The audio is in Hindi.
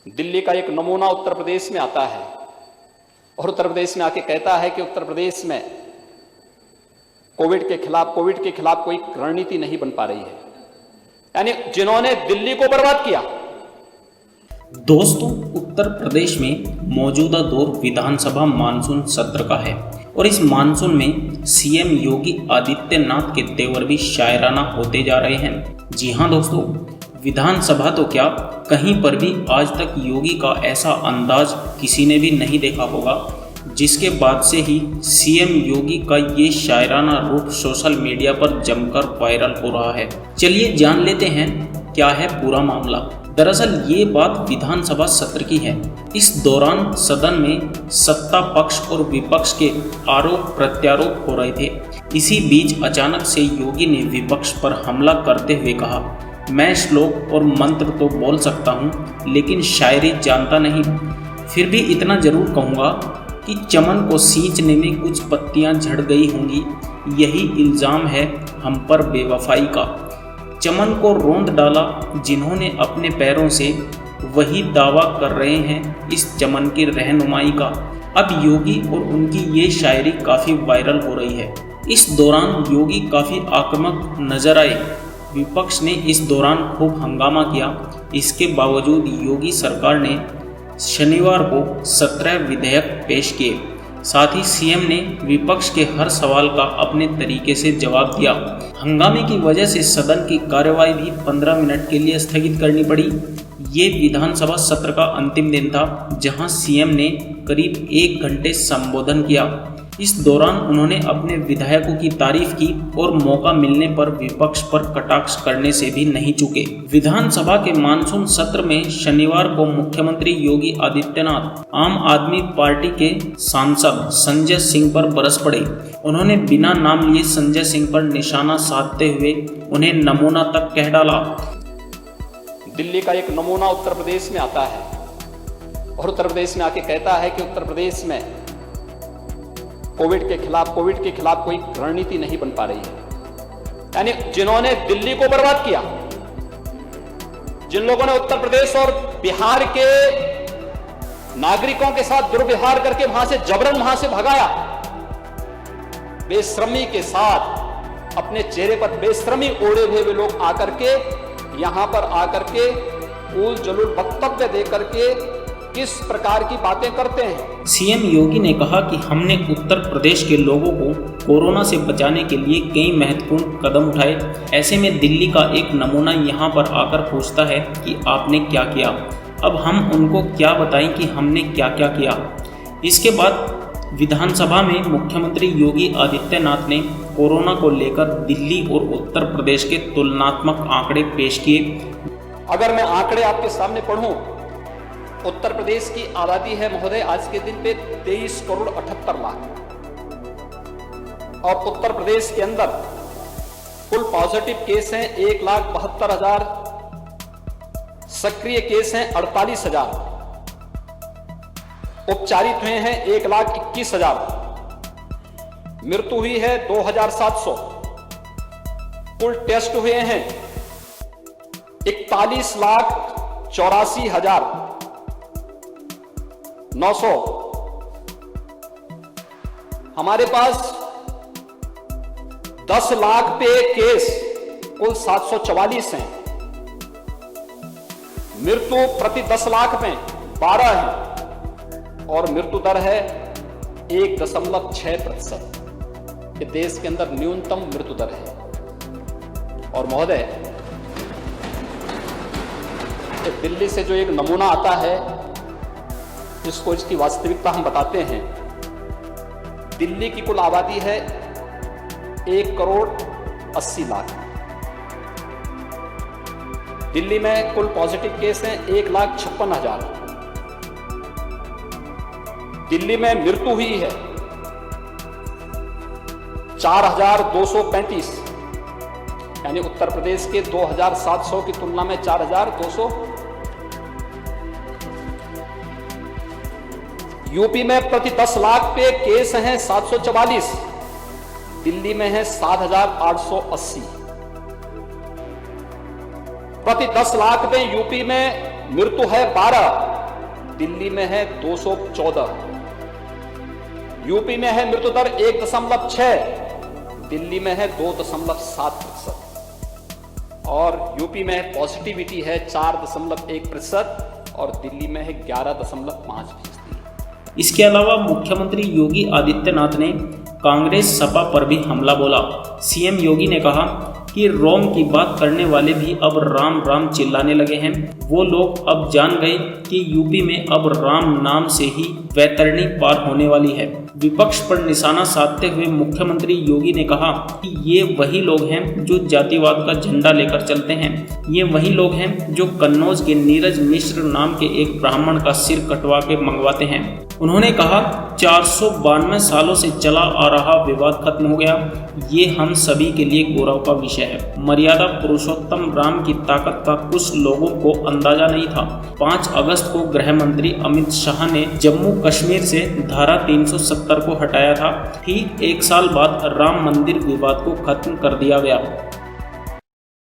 दिल्ली का एक नमूना उत्तर प्रदेश में आता है और उत्तर प्रदेश में आके कहता है कि उत्तर प्रदेश में कोविड के खिलाफ कोई रणनीति नहीं बन पा रही है, यानी जिन्होंने दिल्ली को बर्बाद किया। दोस्तों, उत्तर प्रदेश में मौजूदा दौर विधानसभा मानसून सत्र का है और इस मानसून में सीएम योगी आदित्यनाथ के तेवर भी शायराना होते जा रहे हैं। जी हां दोस्तों, विधानसभा तो क्या, कहीं पर भी आज तक योगी का ऐसा अंदाज किसी ने भी नहीं देखा होगा, जिसके बाद से ही सीएम योगी का ये शायराना रूप सोशल मीडिया पर जमकर वायरल हो रहा है। चलिए जान लेते हैं क्या है पूरा मामला। दरअसल ये बात विधानसभा सत्र की है। इस दौरान सदन में सत्ता पक्ष और विपक्ष के आरोप प्रत्यारोप हो रहे थे। इसी बीच अचानक से योगी ने विपक्ष पर हमला करते हुए कहा, मैं श्लोक और मंत्र तो बोल सकता हूँ लेकिन शायरी जानता नहीं, फिर भी इतना जरूर कहूँगा कि चमन को सींचने में कुछ पत्तियाँ झड़ गई होंगी, यही इल्ज़ाम है हम पर बेवफाई का। चमन को रोंद डाला जिन्होंने अपने पैरों से, वही दावा कर रहे हैं इस चमन की रहनुमाई का। अब योगी और उनकी ये शायरी काफ़ी वायरल हो रही है। इस दौरान योगी काफ़ी आक्रामक नजर आए। विपक्ष ने इस दौरान खूब हंगामा किया। इसके बावजूद योगी सरकार ने शनिवार को 17 विधेयक पेश किए। साथ ही सीएम ने विपक्ष के हर सवाल का अपने तरीके से जवाब दिया। हंगामे की वजह से सदन की कार्यवाही भी 15 मिनट के लिए स्थगित करनी पड़ी। ये विधानसभा सत्र का अंतिम दिन था, जहां सीएम ने करीब 1 घंटे संबोधन किया। इस दौरान उन्होंने अपने विधायकों की तारीफ की और मौका मिलने पर विपक्ष पर कटाक्ष करने से भी नहीं चूके। विधानसभा के मानसून सत्र में शनिवार को मुख्यमंत्री योगी आदित्यनाथ आम आदमी पार्टी के सांसद संजय सिंह पर बरस पड़े। उन्होंने बिना नाम लिए संजय सिंह पर निशाना साधते हुए उन्हें नमूना तक कह डाला। दिल्ली का एक नमूना उत्तर प्रदेश में आता है और उत्तर प्रदेश में आके कहता है कि उत्तर प्रदेश में कोविड के खिलाफ कोई रणनीति नहीं बन पा रही है, यानी जिन्होंने दिल्ली को बर्बाद किया, जिन लोगों ने उत्तर प्रदेश और बिहार के नागरिकों के साथ दुर्व्यवहार करके वहां से जबरन वहां से भगाया, बेशर्मी के साथ अपने चेहरे पर बेशर्मी ओढ़े हुए वे लोग आकर के यहां पर आकर के उल जलूल वक्तव्य देकर के किस प्रकार की बातें करते हैं। सीएम योगी ने कहा कि हमने उत्तर प्रदेश के लोगों को कोरोना से बचाने के लिए कई महत्वपूर्ण कदम उठाए। ऐसे में दिल्ली का एक नमूना यहाँ पर आकर पूछता है कि आपने क्या किया। अब हम उनको क्या बताएं कि हमने क्या क्या किया। इसके बाद विधानसभा में मुख्यमंत्री योगी आदित्यनाथ ने कोरोना को लेकर दिल्ली और उत्तर प्रदेश के तुलनात्मक आंकड़े पेश किए। अगर मैं आंकड़े आपके सामने पढ़ूं, उत्तर प्रदेश की आबादी है महोदय आज के दिन पे 23 करोड़ 78 लाख और उत्तर प्रदेश के अंदर कुल पॉजिटिव केस हैं 1,72,000, सक्रिय केस हैं 48,000, उपचारित हुए हैं 1,21,000, मृत्यु हुई है 2,700, कुल टेस्ट हुए हैं 41,84,900। हमारे पास 10 लाख पे केस कुल 744 हैं। मृत्यु प्रति 10 लाख में 12 है और मृत्यु दर है 1.6%। ये देश के अंदर न्यूनतम मृत्यु दर है। और महोदय, दिल्ली से जो एक नमूना आता है, जिसको इसकी वास्तविकता हम बताते हैं। दिल्ली की कुल आबादी है 1 करोड़ 80 लाख। दिल्ली में कुल पॉजिटिव केस हैं 1,56,000। दिल्ली में मृत्यु हुई है 4,235, यानी उत्तर प्रदेश के 2,700 की तुलना में 4,200। यूपी में प्रति 10 लाख पे केस हैं 744, दिल्ली में है 7,880। प्रति 10 लाख में यूपी में मृत्यु है 12, दिल्ली में है 214, यूपी में है मृत्यु दर 1.6, दिल्ली में है 2.7% और यूपी में पॉजिटिविटी है 4.1% और दिल्ली में है 11.5%। इसके अलावा मुख्यमंत्री योगी आदित्यनाथ ने कांग्रेस सपा पर भी हमला बोला। सीएम योगी ने कहा कि रोम की बात करने वाले भी अब राम राम चिल्लाने लगे हैं। वो लोग अब जान गए कि यूपी में अब राम नाम से ही वैतरणी पार होने वाली है। विपक्ष पर निशाना साधते हुए मुख्यमंत्री योगी ने कहा कि ये वही लोग हैं जो जातिवाद का झंडा लेकर चलते हैं। ये वही लोग हैं जो कन्नौज के नीरज मिश्र नाम के एक ब्राह्मण का सिर कटवा के मंगवाते हैं। उन्होंने कहा 492 सालों से चला आ रहा विवाद खत्म हो गया। ये हम सभी के लिए गौरव का विषय है। मर्यादा पुरुषोत्तम राम की ताकत का कुछ लोगों को अंदाजा नहीं था। 5 अगस्त को गृह मंत्री अमित शाह ने जम्मू कश्मीर से धारा 370 को हटाया था। ठीक 1 साल बाद राम मंदिर विवाद को खत्म कर दिया गया।